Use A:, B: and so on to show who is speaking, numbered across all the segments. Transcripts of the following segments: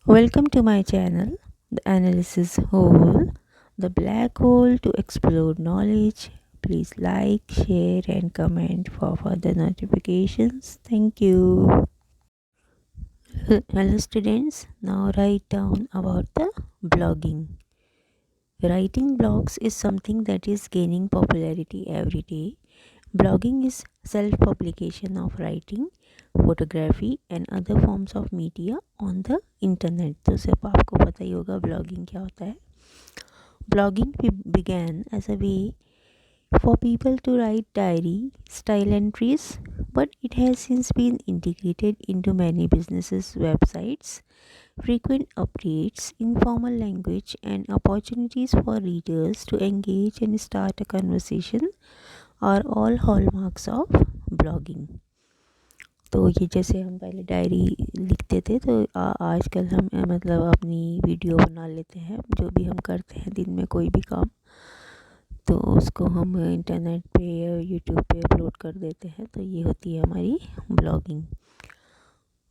A: Welcome to my channel, The Analysis Hole, the black hole to explore knowledge. Please like, share, and comment for further notifications. Thank you. Hello, students. Now, write down about the blogging. Writing blogs is something that is gaining popularity every day. Blogging is self publication of writing, photography, and other forms of media on the internet. तो सिर्फ आपको पता ही होगा blogging क्या होता है. Blogging began as a way for people to write diary style entries, but it has since been integrated into many businesses' websites. Frequent updates, informal language, and opportunities for readers to engage and start a conversation are all hallmarks of blogging. तो ये जैसे हम पहले diary लिखते थे तो आजकल हम मतलब अपनी वीडियो बना लेते हैं. जो भी हम करते हैं दिन में कोई भी काम, तो उसको हम इंटरनेट पे या यूट्यूब पे अपलोड कर देते हैं. तो ये होती है हमारी blogging.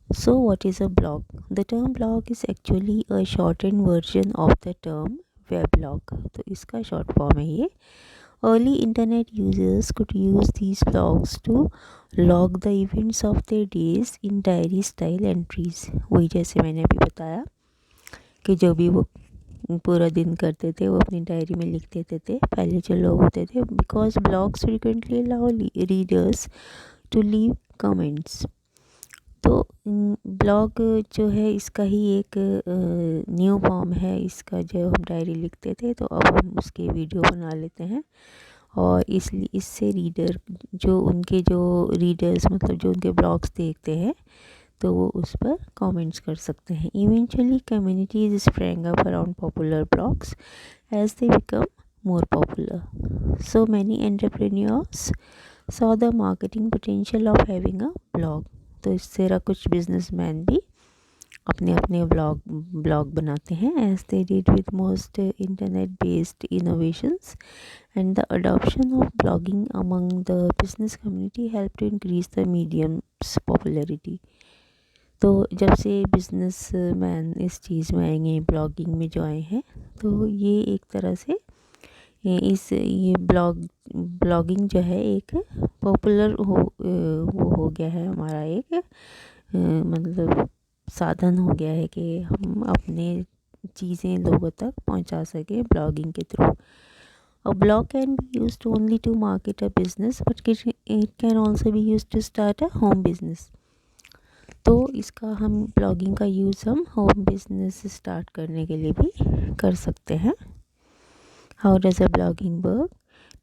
A: So what is a blog? The term blog is actually a shortened version of the term weblog. तो इसका शॉर्ट फॉर्म है ये. Early internet users could use these blogs to log the events of their days in diary style entries. वही जैसे मैंने अभी बताया कि जो भी वो पूरा दिन करते थे वो अपनी डायरी में लिख देते थे पहले जो लोग होते थे. Because blogs frequently allow readers to leave comments. तो ब्लॉग जो है इसका ही एक न्यू फॉर्म है. इसका जो हम डायरी लिखते थे तो अब हम उसके वीडियो बना लेते हैं और इसलिए इससे जो रीडर्स मतलब जो उनके ब्लॉग्स देखते हैं तो वो उस पर कमेंट्स कर सकते हैं. Eventually communities sprang up around popular blogs as they become more popular. So many entrepreneurs saw the marketing potential of having a blog. तो इससे कुछ बिजनेसमैन भी अपने अपने ब्लॉग बनाते हैं. As they did with most internet based innovations and the adoption of blogging among the business community helped to increase the medium's popularity. तो जब से बिजनेस मैन इस चीज़ में आएंगे, ब्लॉगिंग में जो आए हैं, तो ये एक तरह से ये ब्लॉगिंग जो है एक पॉपुलर वो हो गया है हमारा एक मतलब साधन हो गया है कि हम अपने चीज़ें लोगों तक पहुंचा सकें ब्लॉगिंग के through. A blog can be used only to market a business, but it can also be used to start a home business. तो इसका हम ब्लॉगिंग का यूज़ हम होम बिजनेस स्टार्ट करने के लिए भी कर सकते हैं. How does a blogging work?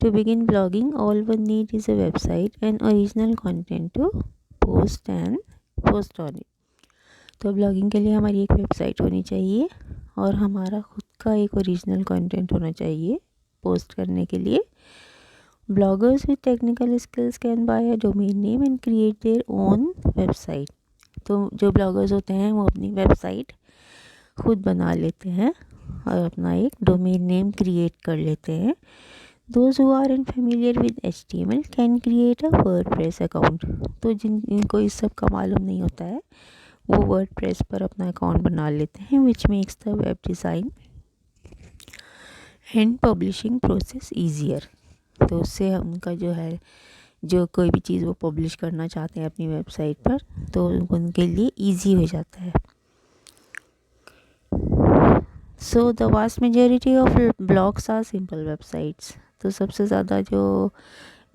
A: To begin blogging, all one need is a website and original content to post on it. तो ब्लॉगिंग के लिए हमारी एक वेबसाइट होनी चाहिए और हमारा खुद का एक ओरिजिनल कंटेंट होना चाहिए पोस्ट करने के लिए. Bloggers with technical skills can buy a domain name and create their own website. तो जो ब्लॉगर्स होते हैं वो अपनी वेबसाइट खुद बना लेते हैं और अपना एक डोमेन नेम क्रिएट कर लेते हैं. Those who are unfamiliar with HTML can create a WordPress account. तो जिनको इस सब का मालूम नहीं होता है वो वर्डप्रेस पर अपना अकाउंट बना लेते हैं, which makes the web design and publishing process easier. तो उससे उनका जो है जो कोई भी चीज़ वो पब्लिश करना चाहते हैं अपनी वेबसाइट पर तो उनके लिए इजी हो जाता है. So the vast majority of blogs are simple websites. तो सबसे ज़्यादा जो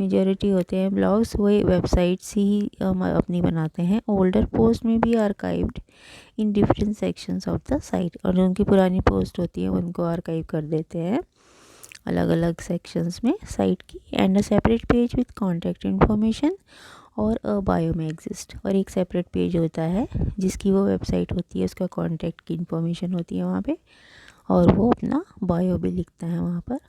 A: मेजॉरिटी होते हैं ब्लॉग्स वही वेबसाइट्स ही हम अपनी बनाते हैं. ओल्डर पोस्ट में भी archived in different sections of the site. और जो उनकी पुरानी पोस्ट होती है उनको आर्काइव कर देते हैं अलग अलग सेक्शंस में साइट की. And a separate page with contact information और अ बायो में एग्जिस्ट. और एक सेपरेट पेज होता है जिसकी वो वेबसाइट होती है, उसका कॉन्टैक्ट की इन्फॉर्मेशन होती है वहाँ पे और वो अपना बायो भी लिखता है वहाँ पर.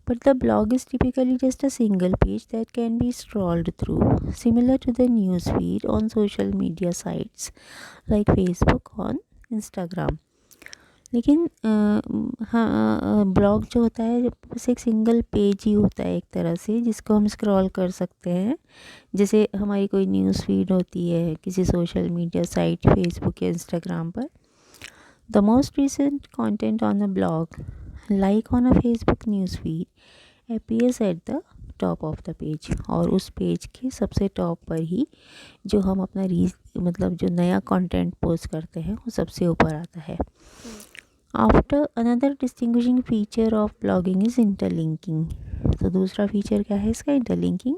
A: But the blog is typically just a single page that can be scrolled through, similar to the news feed on social media sites like Facebook on Instagram. लेकिन हाँ ब्लॉग जो होता है बस एक सिंगल पेज ही होता है एक तरह से जिसको हम स्क्रॉल कर सकते हैं. जैसे हमारी कोई न्यूज़ फीड होती है किसी सोशल मीडिया साइट फेसबुक या इंस्टाग्राम पर, The most recent content on a blog, like on a Facebook news feed, appears at the top of the page, और उस पेज के सबसे टॉप पर ही जो हम अपना मतलब जो नया कंटेंट पोस्ट करते हैं वो सबसे ऊपर आता है. After another distinguishing feature of blogging is interlinking. तो दूसरा फीचर क्या है इसका? Interlinking.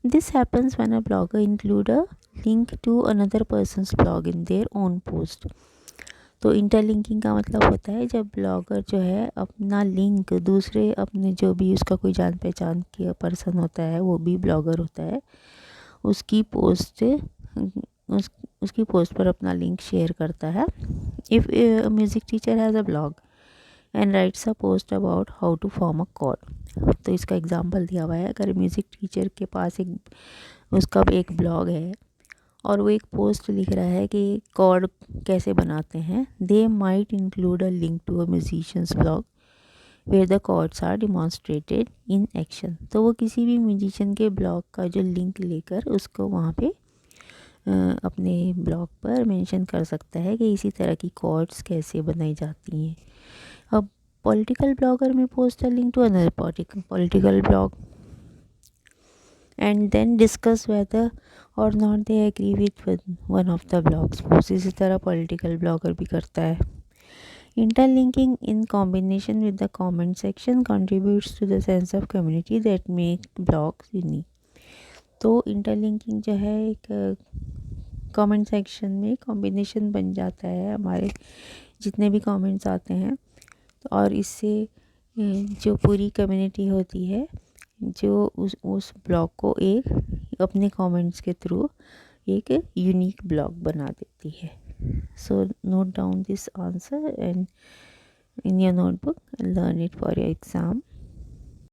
A: This happens when a blogger include a link to another person's blog in their own post. तो इंटरलिंकिंग का मतलब होता है जब ब्लॉगर जो है अपना लिंक दूसरे अपने जो भी उसका कोई जान पहचान के पर्सन होता है, वो भी ब्लॉगर होता है, उसकी पोस्ट उसकी पोस्ट पर अपना लिंक शेयर करता है. If music teacher has a blog and writes a post about how to form a chord. तो इसका एग्जांपल दिया हुआ है. अगर म्यूज़िक टीचर के पास उसका एक ब्लॉग है और वो एक पोस्ट लिख रहा है कि कॉर्ड कैसे बनाते हैं, they might include a link to a musician's blog where the chords are demonstrated in action. तो वो किसी भी म्यूजिशियन के ब्लॉग का जो लिंक लेकर उसको वहाँ पे अपने ब्लॉग पर मेंशन कर सकता है कि इसी तरह की कॉर्ड्स कैसे बनाई जाती हैं. अब पॉलिटिकल ब्लॉगर में post a link to another political blog and then discuss whether or not they agree with one of the blogs posts. इसी तरह पॉलिटिकल ब्लॉगर भी करता है. Interlinking in combination with the comment section contributes to the sense of community that make blogs unique. तो interlinking जो है एक comment section में कॉम्बिनेशन बन जाता है हमारे जितने भी कमेंट्स आते हैं, और इससे जो पूरी कम्युनिटी होती है जो उस ब्लॉग को एक अपने कमेंट्स के थ्रू एक यूनिक ब्लॉग बना देती है. So note down this answer and in your notebook and learn it for your exam.